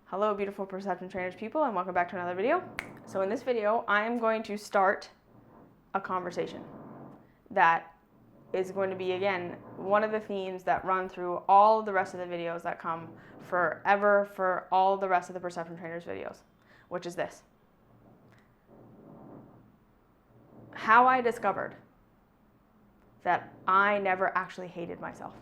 Hello beautiful perception trainers people, and welcome back to another video. So in this video I am going to start a conversation that is going to be, again, one of the themes that run through all the rest of the videos that come forever for all the rest of the perception trainers videos, which is this: how I discovered that I never actually hated myself,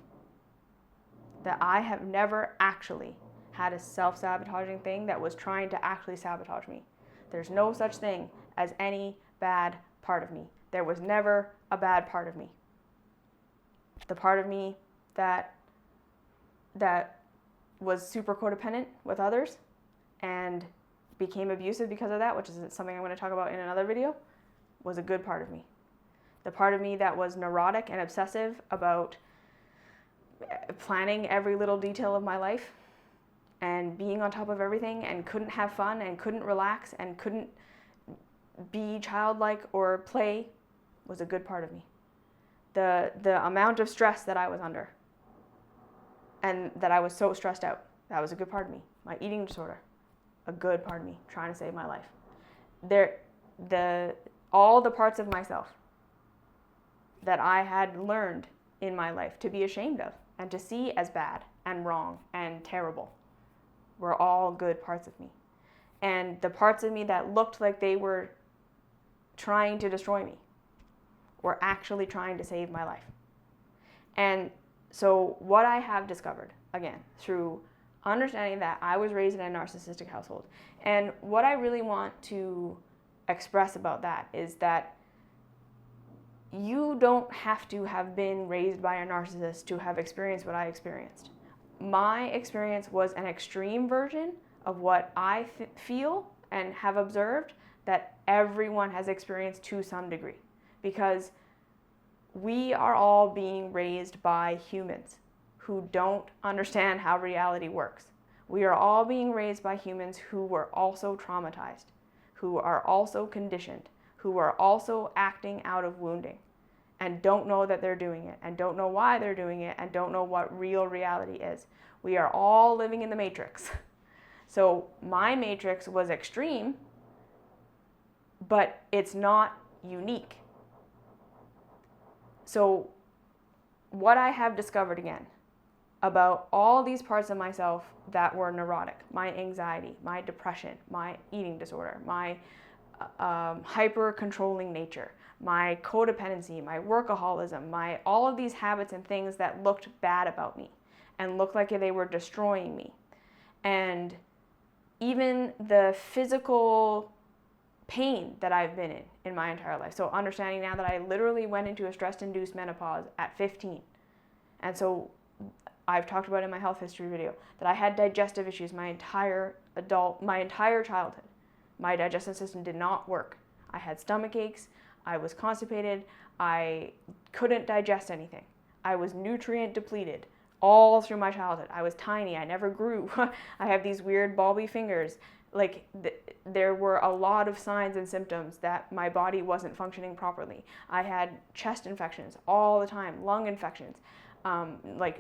that I have never actually had a self-sabotaging thing that was trying to actually sabotage me. There's no such thing as any bad part of me. There was never a bad part of me. The part of me that was super codependent with others and became abusive because of that, which is something I'm going to talk about in another video, was a good part of me. The part of me that was neurotic and obsessive about planning every little detail of my life and being on top of everything and couldn't have fun and couldn't relax and couldn't be childlike or play was a good part of me. The amount of stress that I was under and that I was so stressed out, that was a good part of me. My eating disorder, a good part of me trying to save my life. All the parts of myself that I had learned in my life to be ashamed of and to see as bad and wrong and terrible were all good parts of me. And the parts of me that looked like they were trying to destroy me were actually trying to save my life. And so what I have discovered, again, through understanding that I was raised in a narcissistic household, and what I really want to express about that is that you don't have to have been raised by a narcissist to have experienced what I experienced. My experience was an extreme version of what I feel and have observed that everyone has experienced to some degree, because we are all being raised by humans who don't understand how reality works. We are all being raised by humans who were also traumatized, who are also conditioned, who are also acting out of wounding and don't know that they're doing it and don't know why they're doing it and don't know what real reality is. We are all living in the matrix. So my matrix was extreme, but it's not unique. So what I have discovered, again, about all these parts of myself that were neurotic, my anxiety, my depression, my eating disorder, my hyper-controlling nature, my codependency, my workaholism, all of these habits and things that looked bad about me and looked like they were destroying me. And even the physical pain that I've been in my entire life. So understanding now that I literally went into a stress-induced menopause at 15. And so I've talked about in my health history video that I had digestive issues my entire childhood. My digestive system did not work. I had stomach aches, I was constipated, I couldn't digest anything. I was nutrient depleted all through my childhood. I was tiny, I never grew. I have these weird bulby fingers. There were a lot of signs and symptoms that my body wasn't functioning properly. I had chest infections all the time, lung infections,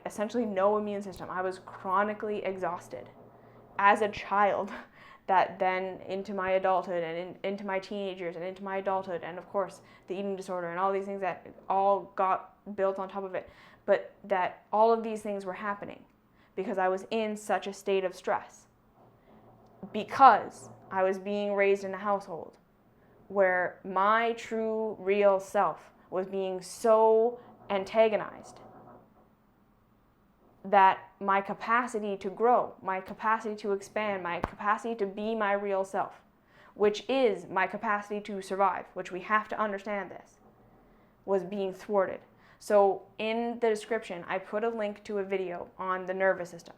essentially no immune system. I was chronically exhausted as a child. That then into my adulthood and into my teenage years and into my adulthood, and of course the eating disorder and all these things that all got built on top of it, but that all of these things were happening because I was in such a state of stress, because I was being raised in a household where my true real self was being so antagonized that my capacity to grow, my capacity to expand, my capacity to be my real self, which is my capacity to survive, which we have to understand this, was being thwarted. So in the description, I put a link to a video on the nervous system.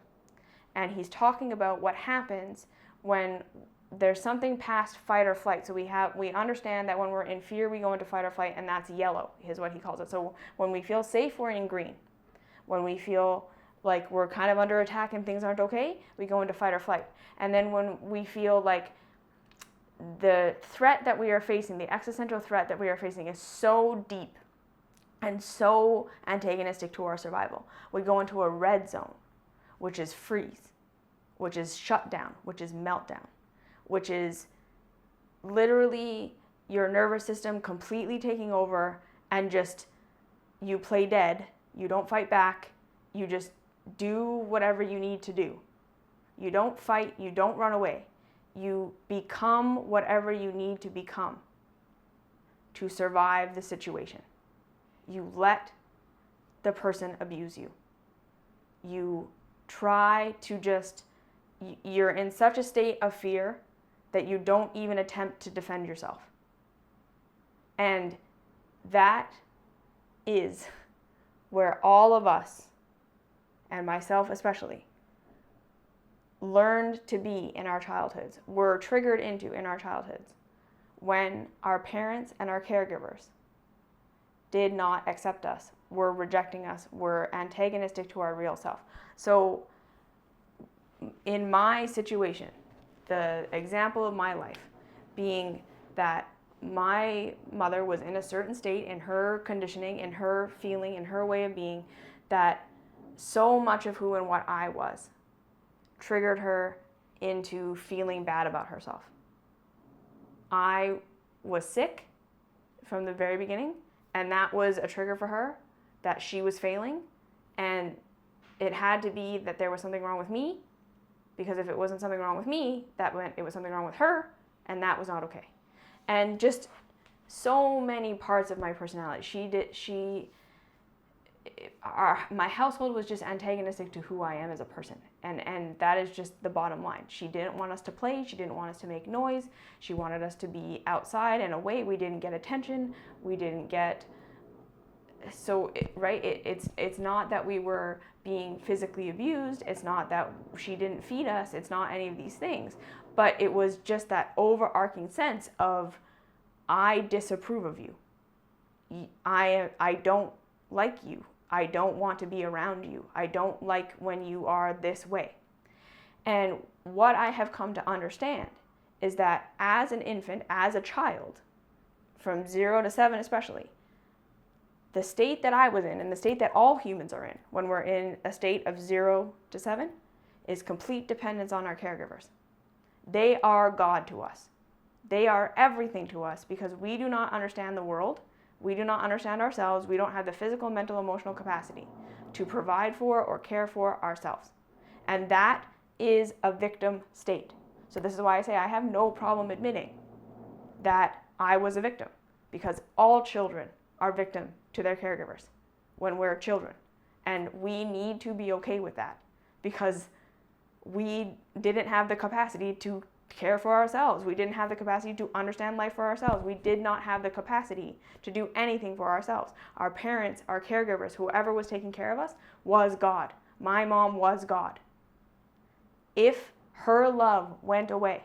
And he's talking about what happens when there's something past fight or flight. So we understand that when we're in fear, we go into fight or flight, and that's yellow, is what he calls it. So when we feel safe, we're in green. When we feel like we're kind of under attack and things aren't okay, we go into fight or flight. And then when we feel like the threat that we are facing, the existential threat that we are facing is so deep and so antagonistic to our survival, we go into a red zone, which is freeze. which is shutdown, which is meltdown, which is literally your nervous system completely taking over, and just you play dead, you don't fight back, you just do whatever you need to do. You don't fight, you don't run away. You become whatever you need to become to survive the situation. You let the person abuse you. You try to you're in such a state of fear that you don't even attempt to defend yourself. And that is where all of us, and myself especially, learned to be in our childhoods, were triggered into in our childhoods, when our parents and our caregivers did not accept us, were rejecting us, were antagonistic to our real self. So in my situation, the example of my life being that my mother was in a certain state in her conditioning, in her feeling, in her way of being, that so much of who and what I was triggered her into feeling bad about herself. I was sick from the very beginning, and that was a trigger for her, that she was failing, and it had to be that there was something wrong with me, because if it wasn't something wrong with me, that meant it was something wrong with her, and that was not okay. And just so many parts of my personality. My household was just antagonistic to who I am as a person. And that is just the bottom line. She didn't want us to play. She didn't want us to make noise. She wanted us to be outside and away. We didn't get attention. We didn't get... It's not that we were being physically abused. It's not that she didn't feed us. It's not any of these things. But it was just that overarching sense of, I disapprove of you. I don't like you. I don't want to be around you. I don't like when you are this way. And what I have come to understand is that as an infant, as a child, from 0 to 7 especially, the state that I was in, and the state that all humans are in when we're in a state of 0 to 7, is complete dependence on our caregivers. They are God to us. They are everything to us, because we do not understand the world. We do not understand ourselves. We don't have the physical, mental, emotional capacity to provide for or care for ourselves. And that is a victim state. So this is why I say I have no problem admitting that I was a victim, because all children are victim to their caregivers when we're children. And we need to be okay with that, because we didn't have the capacity to care for ourselves. We didn't have the capacity to understand life for ourselves. We did not have the capacity to do anything for ourselves. Our parents, our caregivers, whoever was taking care of us was God. My mom was God. If her love went away,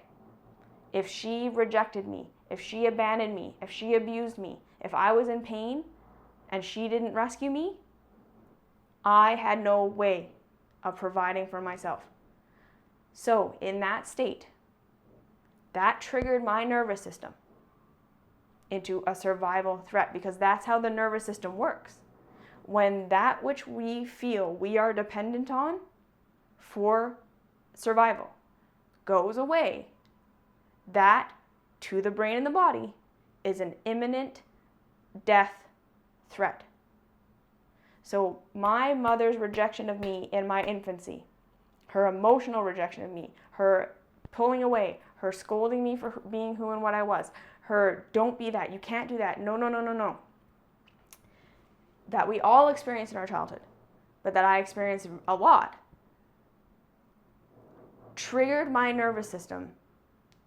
if she rejected me, if she abandoned me, if she abused me, if I was in pain and she didn't rescue me, I had no way of providing for myself. So in that state, that triggered my nervous system into a survival threat, because that's how the nervous system works. When that which we feel we are dependent on for survival goes away, that, to the brain and the body, is an imminent death threat. So my mother's rejection of me in my infancy, her emotional rejection of me, her pulling away, her scolding me for being who and what I was, her don't be that, you can't do that, no, that we all experience in our childhood, but that I experienced a lot, triggered my nervous system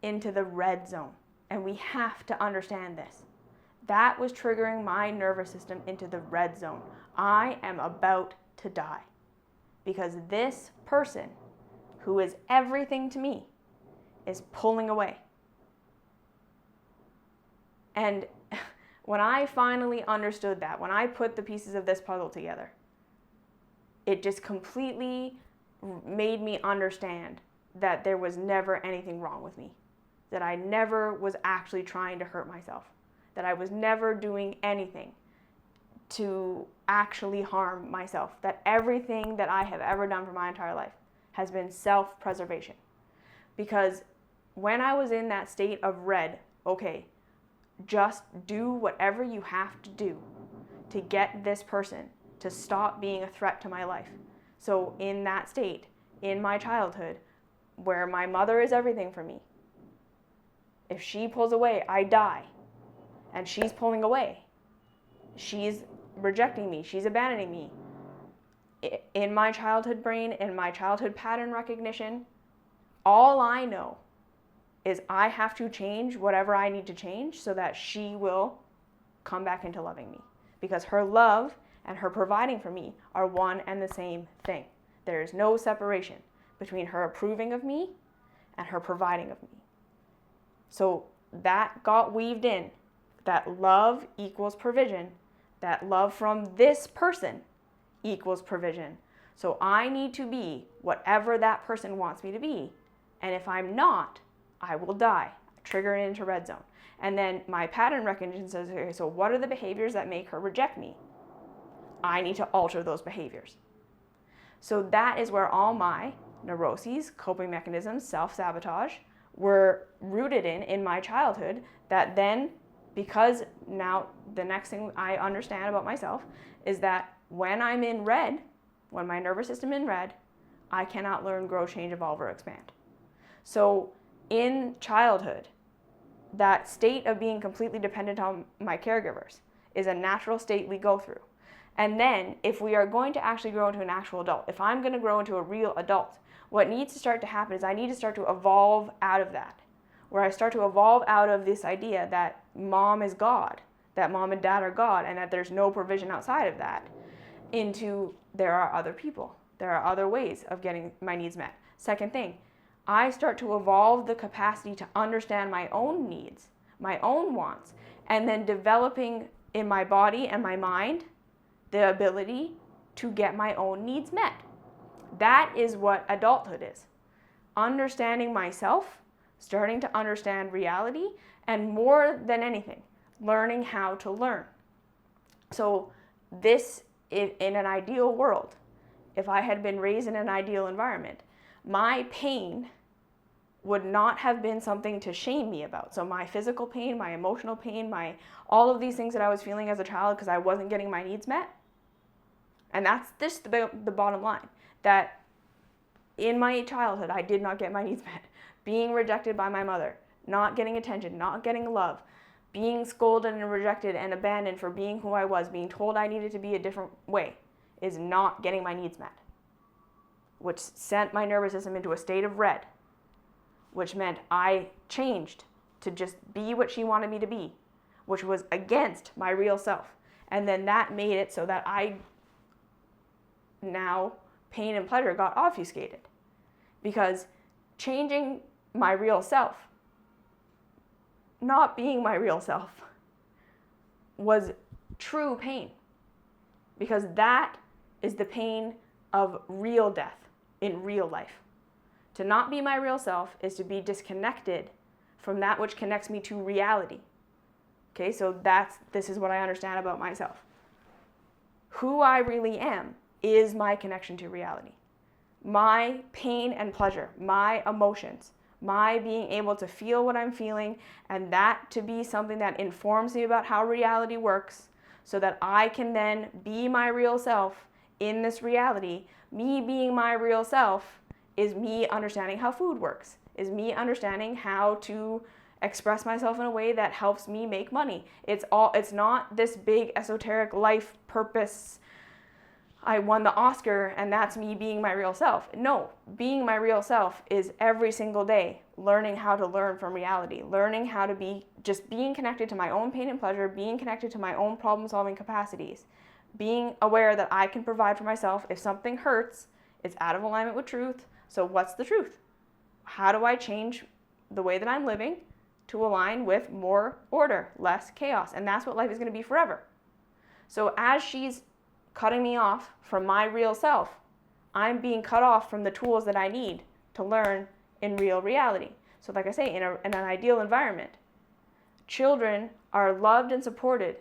into the red zone. And we have to understand this. That was triggering my nervous system into the red zone. I am about to die, because this person, who is everything to me, is pulling away. And when I finally understood that, when I put the pieces of this puzzle together, it just completely made me understand that there was never anything wrong with me, that I never was actually trying to hurt myself, that I was never doing anything to actually harm myself, that everything that I have ever done for my entire life has been self-preservation. Because when I was in that state of red, okay, just do whatever you have to do to get this person to stop being a threat to my life. So in that state, in my childhood, where my mother is everything for me, if she pulls away, I die. And she's pulling away. She's rejecting me. She's abandoning me. In my childhood brain, in my childhood pattern recognition, all I know is I have to change whatever I need to change so that she will come back into loving me. Because her love and her providing for me are one and the same thing. There is no separation between her approving of me and her providing of me. So that got weaved in, that love equals provision, that love from this person equals provision. So I need to be whatever that person wants me to be. And if I'm not, I will die, trigger it into red zone. And then my pattern recognition says, okay, so what are the behaviors that make her reject me? I need to alter those behaviors. So that is where all my neuroses, coping mechanisms, self-sabotage were rooted in my childhood, that then, because now the next thing I understand about myself is that when I'm in red, when my nervous system is in red, I cannot learn, grow, change, evolve, or expand. So in childhood, that state of being completely dependent on my caregivers is a natural state we go through. And then if we are going to actually grow into an actual adult, if I'm going to grow into a real adult, what needs to start to happen is I need to start to evolve out of that, where I start to evolve out of this idea that mom is God, that mom and dad are God, and that there's no provision outside of that, into there are other people. There are other ways of getting my needs met. Second thing, I start to evolve the capacity to understand my own needs, my own wants, and then developing in my body and my mind the ability to get my own needs met. That is what adulthood is. Understanding myself, starting to understand reality, and more than anything, learning how to learn. So this, in an ideal world, if I had been raised in an ideal environment, my pain would not have been something to shame me about. So my physical pain, my emotional pain, all of these things that I was feeling as a child because I wasn't getting my needs met. And that's just the bottom line, that in my childhood, I did not get my needs met. Being rejected by my mother, not getting attention, not getting love, being scolded and rejected and abandoned for being who I was, being told I needed to be a different way, is not getting my needs met, which sent my nervous system into a state of red, which meant I changed to just be what she wanted me to be, which was against my real self. And then that made it so that now pain and pleasure got obfuscated, because changing my real self, not being my real self, was true pain, because that is the pain of real death in real life. To not be my real self is to be disconnected from that which connects me to reality. Okay, so this is what I understand about myself. Who I really am is my connection to reality. My pain and pleasure, my emotions, my being able to feel what I'm feeling, and that to be something that informs me about how reality works, so that I can then be my real self in this reality. Me being my real self is me understanding how food works, is me understanding how to express myself in a way that helps me make money. It's not this big esoteric life purpose, I won the Oscar and that's me being my real self. No, being my real self is every single day learning how to learn from reality, learning how to be just being connected to my own pain and pleasure, being connected to my own problem-solving capacities, being aware that I can provide for myself. If something hurts, it's out of alignment with truth. So what's the truth? How do I change the way that I'm living to align with more order, less chaos? And that's what life is going to be forever. So as she's cutting me off from my real self, I'm being cut off from the tools that I need to learn in real reality. So like I say, in an ideal environment, children are loved and supported,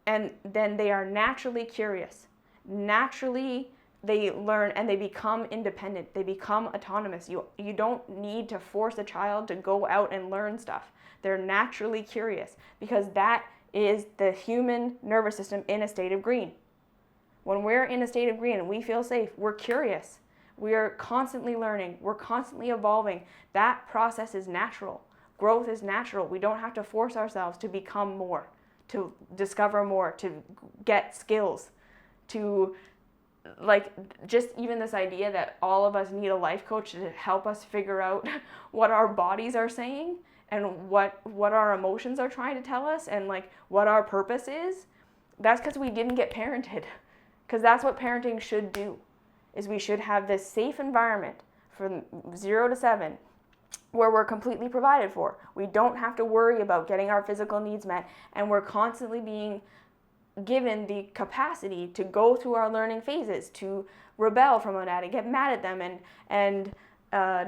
and then they are naturally curious, naturally they learn and they become independent. They become autonomous. You don't need to force a child to go out and learn stuff. They're naturally curious, because that is the human nervous system in a state of green. When we're in a state of green and we feel safe, we're curious. We are constantly learning. We're constantly evolving. That process is natural. Growth is natural. We don't have to force ourselves to become more, to discover more, to get skills, to just even this idea that all of us need a life coach to help us figure out what our bodies are saying and what our emotions are trying to tell us, and what our purpose is. That's because we didn't get parented. Because that's what parenting should do, is we should have this safe environment from 0 to 7 where we're completely provided for. We don't have to worry about getting our physical needs met, and we're constantly being given the capacity to go through our learning phases, to rebel from our dad and get mad at them and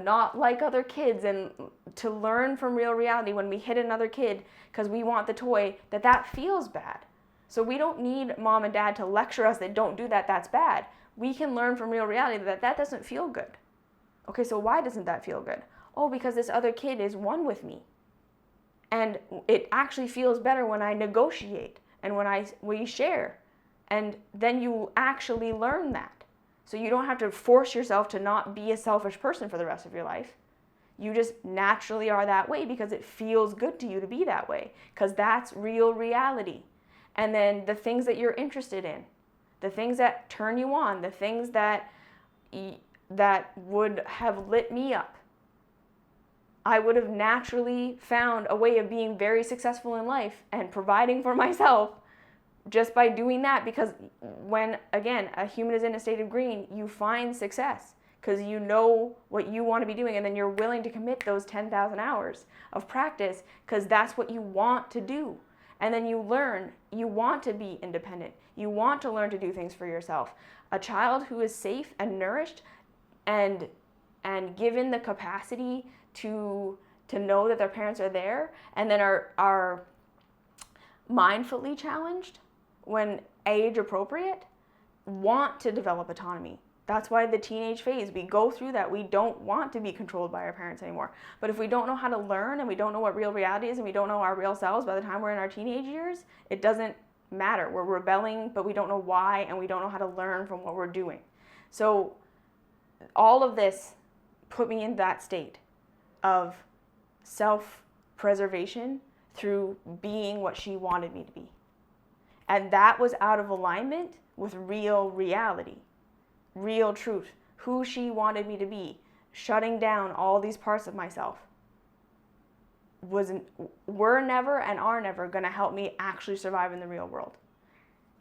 not like other kids, and to learn from real reality when we hit another kid because we want the toy, that feels bad. So we don't need mom and dad to lecture us that don't do that, that's bad. We can learn from real reality that doesn't feel good. Okay, so why doesn't that feel good? Oh, because this other kid is one with me. And it actually feels better when I negotiate and when we share. And then you actually learn that. So you don't have to force yourself to not be a selfish person for the rest of your life. You just naturally are that way because it feels good to you to be that way, because that's real reality. And then the things that you're interested in, the things that turn you on, the things that would have lit me up, I would have naturally found a way of being very successful in life and providing for myself just by doing that. Because when, again, a human is in a state of green, you find success because you know what you want to be doing, and then you're willing to commit those 10,000 hours of practice because that's what you want to do. And then you learn, you want to be independent. You want to learn to do things for yourself. A child who is safe and nourished and given the capacity to know that their parents are there, and then are mindfully challenged when age appropriate, want to develop autonomy. That's why the teenage phase, we go through that. We don't want to be controlled by our parents anymore. But if we don't know how to learn, and we don't know what real reality is, and we don't know our real selves by the time we're in our teenage years, it doesn't matter. We're rebelling, but we don't know why, and we don't know how to learn from what we're doing. So all of this put me in that state of self-preservation through being what she wanted me to be. And that was out of alignment with real reality, real truth, who she wanted me to be, shutting down all these parts of myself. Were never and are never going to help me actually survive in the real world.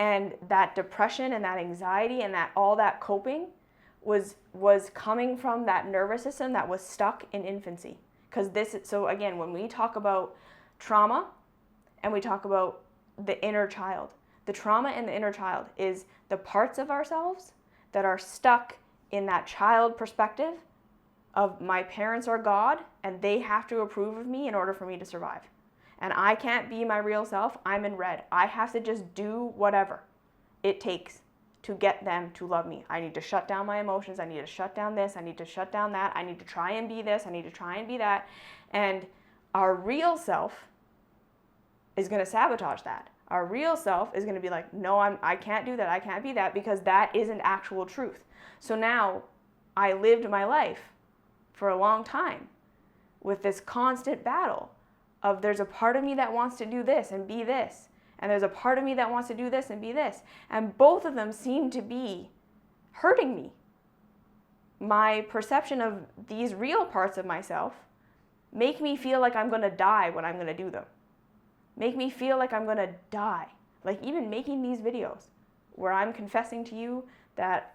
And that depression and that anxiety and all that coping was coming from that nervous system that was stuck in infancy. So again, when we talk about trauma and we talk about the inner child, the trauma in the inner child is the parts of ourselves that are stuck in that child perspective of my parents are God and they have to approve of me in order for me to survive. And I can't be my real self. I'm in red. I have to just do whatever it takes to get them to love me. I need to shut down my emotions. I need to shut down this. I need to shut down that. I need to try and be this. I need to try and be that. And our real self is going to sabotage that. Our real self is going to be like, no, I can't do that. I can't be that, because that isn't actual truth. So now I lived my life for a long time with this constant battle of there's a part of me that wants to do this and be this. And there's a part of me that wants to do this and be this. And both of them seem to be hurting me. My perception of these real parts of myself make me feel like I'm going to die when I'm going to do them. Make me feel like I'm going to die. Like even making these videos where I'm confessing to you that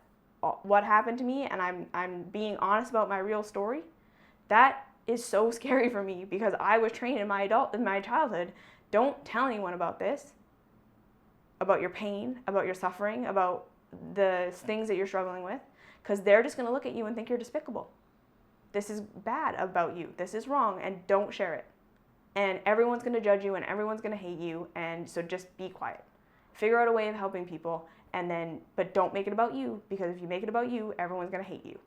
what happened to me and I'm being honest about my real story, that is so scary for me because I was trained in my childhood, don't tell anyone about this, about your pain, about your suffering, about the things that you're struggling with, because they're just going to look at you and think you're despicable. This is bad about you. This is wrong, and don't share it. And everyone's going to judge you and everyone's going to hate you, and so just be quiet. Figure out a way of helping people but don't make it about you, because if you make it about you, everyone's going to hate you.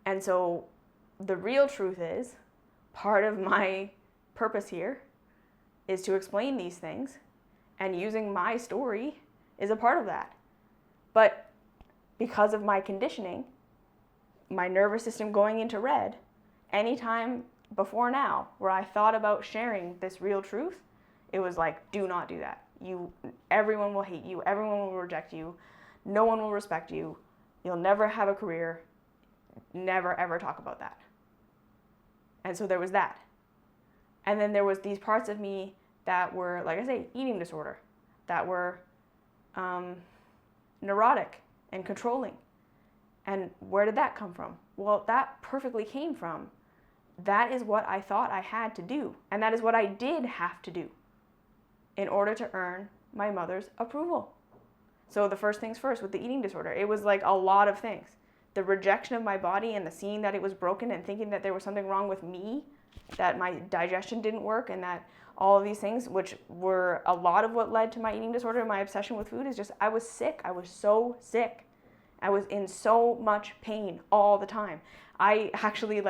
And so the real truth is, part of my purpose here is to explain these things, and using my story is a part of that. But because of my conditioning, my nervous system going into red, anytime before now where I thought about sharing this real truth, it was like, do not do that. Everyone will hate you, everyone will reject you, no one will respect you, you'll never have a career, never ever talk about that. And so there was that. And then there was these parts of me that were, like I say, eating disorder, that were neurotic and controlling. And where did that come from? Well, that perfectly came from, that is what I thought I had to do, and that is what I did have to do in order to earn my mother's approval. So the first things first with the eating disorder, it was like a lot of things. The rejection of my body and the seeing that it was broken and thinking that there was something wrong with me, that my digestion didn't work, and that all of these things, which were a lot of what led to my eating disorder and my obsession with food, is just I was sick. I was so sick. I was in so much pain all the time. I actually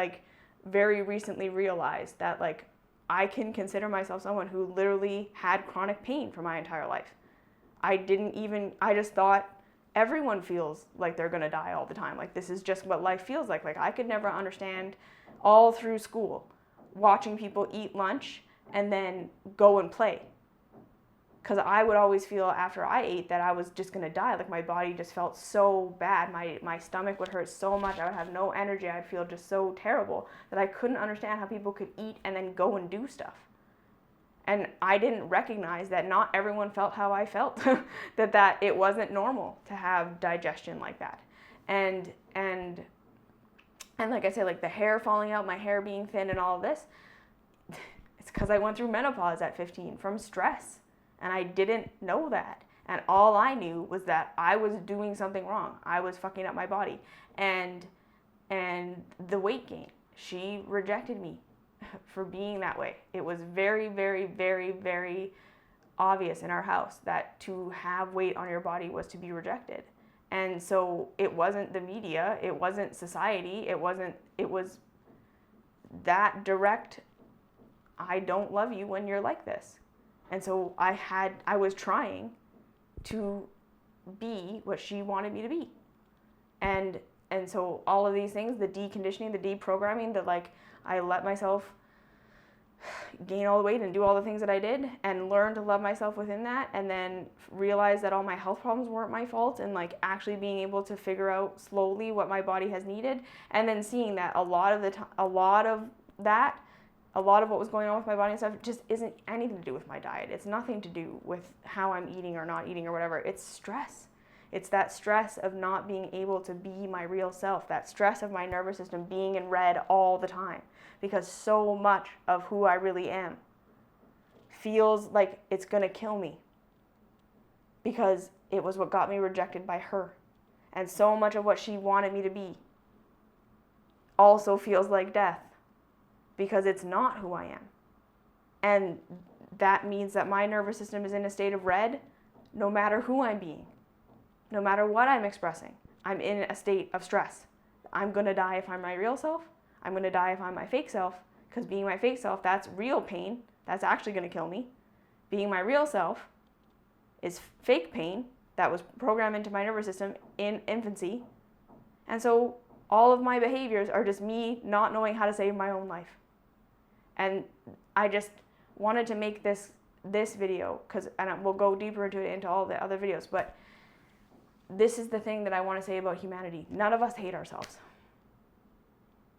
very recently realized that I can consider myself someone who literally had chronic pain for my entire life. I just thought everyone feels like they're gonna die all the time. This is just what life feels like. I could never understand all through school watching people eat lunch and then go and play. Because I would always feel after I ate that I was just gonna die. My body just felt so bad. My stomach would hurt so much. I would have no energy. I'd feel just so terrible that I couldn't understand how people could eat and then go and do stuff. And I didn't recognize that not everyone felt how I felt, that it wasn't normal to have digestion like that. And like I said, the hair falling out, my hair being thin and all of this, it's because I went through menopause at 15 from stress. And I didn't know that. And all I knew was that I was doing something wrong. I was fucking up my body. And the weight gain, she rejected me for being that way. It was very, very, very, very obvious in our house that to have weight on your body was to be rejected. And so it wasn't the media, it wasn't society, it was that direct, I don't love you when you're like this. And so I was trying to be what she wanted me to be. And so all of these things, the deconditioning, the deprogramming, I let myself gain all the weight and do all the things that I did and learn to love myself within that, and then realize that all my health problems weren't my fault, and actually being able to figure out slowly what my body has needed, and then seeing that a lot of what was going on with my body and stuff just isn't anything to do with my diet. It's nothing to do with how I'm eating or not eating or whatever. It's stress. It's that stress of not being able to be my real self, that stress of my nervous system being in red all the time, because so much of who I really am feels like it's going to kill me because it was what got me rejected by her. And so much of what she wanted me to be also feels like death, because it's not who I am. And that means that my nervous system is in a state of red no matter who I'm being, no matter what I'm expressing. I'm in a state of stress. I'm gonna die if I'm my real self. I'm gonna die if I'm my fake self, because being my fake self, that's real pain. That's actually gonna kill me. Being my real self is fake pain that was programmed into my nervous system in infancy. And so all of my behaviors are just me not knowing how to save my own life. And I just wanted to make this video, and we'll go deeper into all the other videos, but this is the thing that I want to say about humanity. None of us hate ourselves.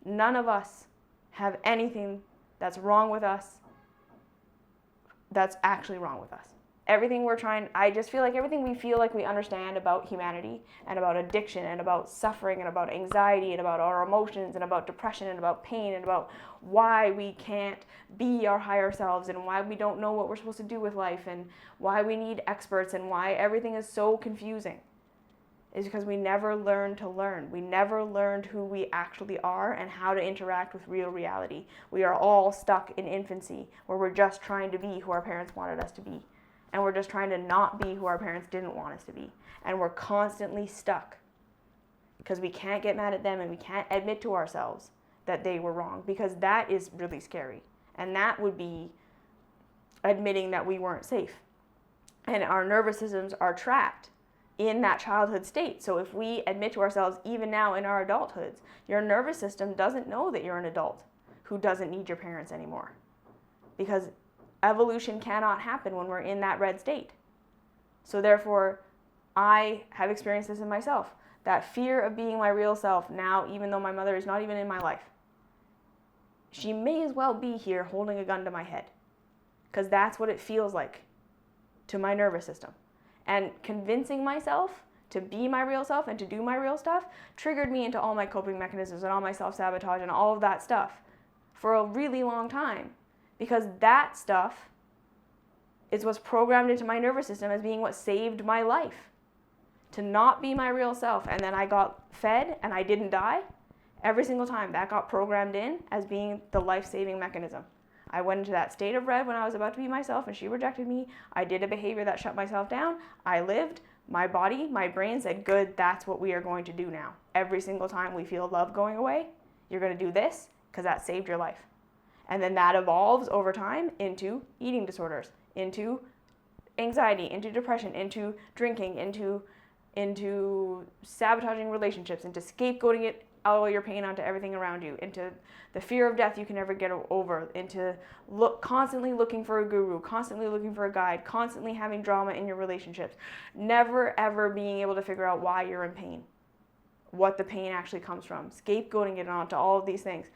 None of us have anything that's wrong with us that's actually wrong with us. I just feel like everything we feel like we understand about humanity and about addiction and about suffering and about anxiety and about our emotions and about depression and about pain and about why we can't be our higher selves and why we don't know what we're supposed to do with life and why we need experts and why everything is so confusing, is because we never learned to learn. We never learned who we actually are and how to interact with real reality. We are all stuck in infancy where we're just trying to be who our parents wanted us to be. And we're just trying to not be who our parents didn't want us to be. And we're constantly stuck because we can't get mad at them and we can't admit to ourselves that they were wrong, because that is really scary. And that would be admitting that we weren't safe. And our nervous systems are trapped in that childhood state. So if we admit to ourselves, even now in our adulthoods, your nervous system doesn't know that you're an adult who doesn't need your parents anymore. Because evolution cannot happen when we're in that red state. So therefore, I have experienced this in myself. That fear of being my real self now, even though my mother is not even in my life. She may as well be here holding a gun to my head. Because that's what it feels like to my nervous system. And convincing myself to be my real self and to do my real stuff triggered me into all my coping mechanisms and all my self-sabotage and all of that stuff for a really long time. Because that stuff is what's programmed into my nervous system as being what saved my life. To not be my real self. And then I got fed and I didn't die. Every single time that got programmed in as being the life-saving mechanism. I went into that state of red when I was about to be myself and she rejected me. I did a behavior that shut myself down. I lived. My body, my brain said, good, that's what we are going to do now. Every single time we feel love going away, you're going to do this because that saved your life. And then that evolves over time into eating disorders, into anxiety, into depression, into drinking, into sabotaging relationships, into scapegoating it, all your pain onto everything around you, into the fear of death you can never get over, into constantly looking for a guru, constantly looking for a guide, constantly having drama in your relationships, never ever being able to figure out why you're in pain, what the pain actually comes from, scapegoating it onto all of these things.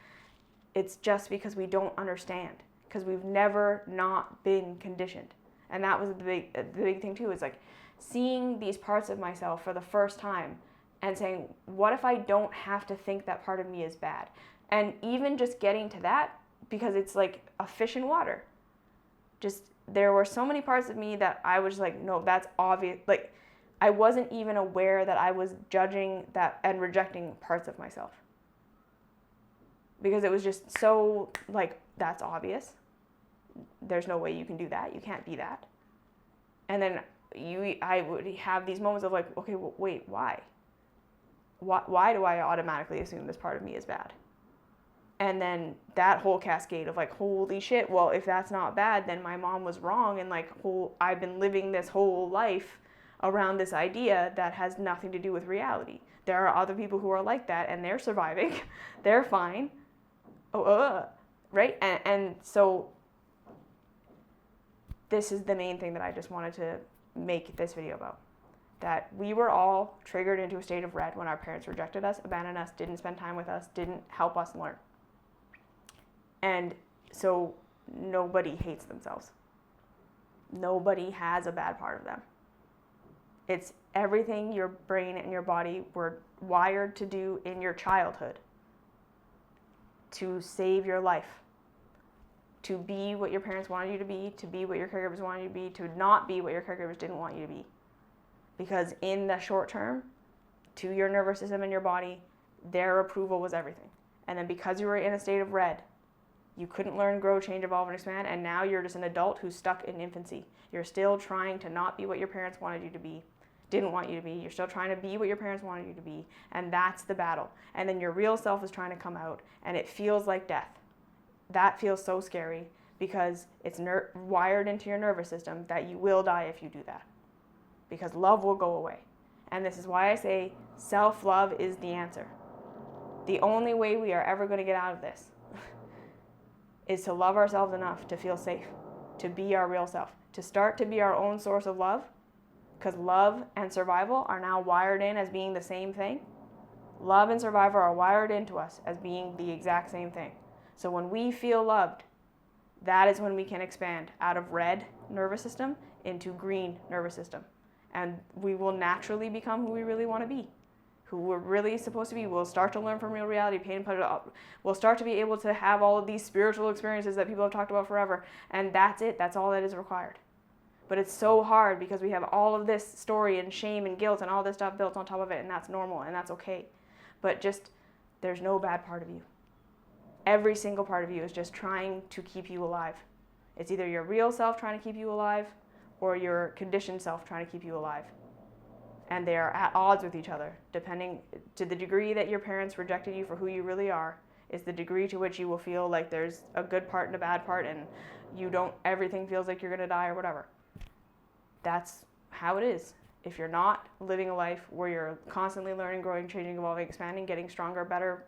It's just because we don't understand, because we've never not been conditioned. And that was the big thing too, is like seeing these parts of myself for the first time and saying, what if I don't have to think that part of me is bad? And even just getting to that, because it's like a fish in water. Just, there were so many parts of me that I was like, no, that's obvious. Like, I wasn't even aware that I was judging that and rejecting parts of myself. Because it was just so, like, that's obvious. There's no way you can do that. You can't be that. And then I would have these moments of like, okay, well, wait, why? Why do I automatically assume this part of me is bad? And then that whole cascade of like, holy shit, well, if that's not bad, then my mom was wrong. And like, I've been living this whole life around this idea that has nothing to do with reality. There are other people who are like that and they're surviving. They're fine. Right? And so this is the main thing that I just wanted to make this video about. That we were all triggered into a state of red when our parents rejected us, abandoned us, didn't spend time with us, didn't help us learn. And so nobody hates themselves. Nobody has a bad part of them. It's everything your brain and your body were wired to do in your childhood to save your life, to be what your parents wanted you to be what your caregivers wanted you to be, to not be what your caregivers didn't want you to be. Because in the short term, to your nervous system and your body, their approval was everything. And then because you were in a state of red, you couldn't learn, grow, change, evolve, and expand, and now you're just an adult who's stuck in infancy. You're still trying to not be what your parents wanted you to be, didn't want you to be. You're still trying to be what your parents wanted you to be, and that's the battle. And then your real self is trying to come out, and it feels like death. That feels so scary because it's wired into your nervous system that you will die if you do that. Because love will go away. And this is why I say self-love is the answer. The only way we are ever going to get out of this is to love ourselves enough to feel safe, to be our real self, to start to be our own source of love, because love and survival are now wired in as being the same thing. Love and survival are wired into us as being the exact same thing. So when we feel loved, that is when we can expand out of red nervous system into green nervous system. And we will naturally become who we really want to be, who we're really supposed to be. We'll start to learn from real reality, pain and pleasure. We'll start to be able to have all of these spiritual experiences that people have talked about forever. And that's it. That's all that is required. But it's so hard because we have all of this story and shame and guilt and all this stuff built on top of it. And that's normal and that's okay. But just, there's no bad part of you. Every single part of you is just trying to keep you alive. It's either your real self trying to keep you alive, or your conditioned self trying to keep you alive. And they are at odds with each other, depending to the degree that your parents rejected you for who you really are, is the degree to which you will feel like there's a good part and a bad part, and everything feels like you're going to die or whatever. That's how it is. If you're not living a life where you're constantly learning, growing, changing, evolving, expanding, getting stronger, better,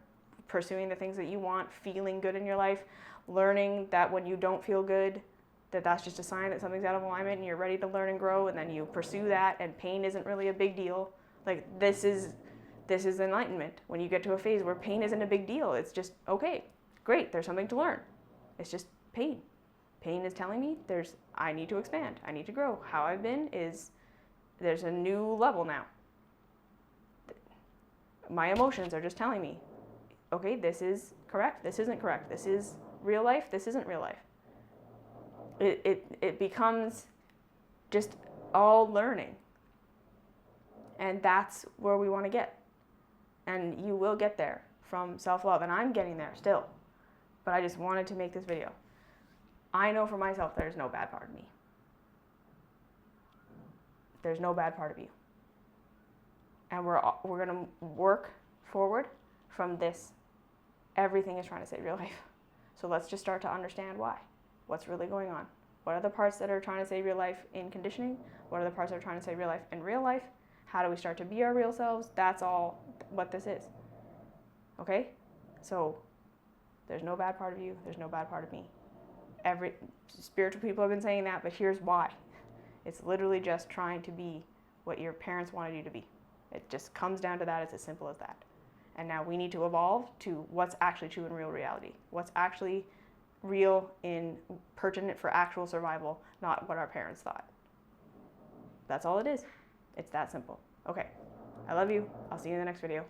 pursuing the things that you want, feeling good in your life, learning that when you don't feel good, that's just a sign that something's out of alignment and you're ready to learn and grow, and then you pursue that, and pain isn't really a big deal. Like, this is enlightenment. When you get to a phase where pain isn't a big deal, it's just, okay, great, there's something to learn. It's just pain. Pain is telling me I need to expand, I need to grow. How I've been is, there's a new level now. My emotions are just telling me, okay, this is correct, this isn't correct, this is real life, this isn't real life. It becomes just all learning. And that's where we want to get. And you will get there from self-love. And I'm getting there still. But I just wanted to make this video. I know for myself there's no bad part of me. There's no bad part of you. And we're going to work forward from this. Everything is trying to save your life. So let's just start to understand why. What's really going on? What are the parts that are trying to save your life in conditioning? What are the parts that are trying to save your life in real life? How do we start to be our real selves? That's all what this is. Okay? So there's no bad part of you. There's no bad part of me. Every spiritual people have been saying that, but here's why. It's literally just trying to be what your parents wanted you to be. It just comes down to that. It's as simple as that. And now we need to evolve to what's actually true in real reality. What's actually real and pertinent for actual survival, not what our parents thought. That's all it is. It's that simple. Okay. I love you. I'll see you in the next video.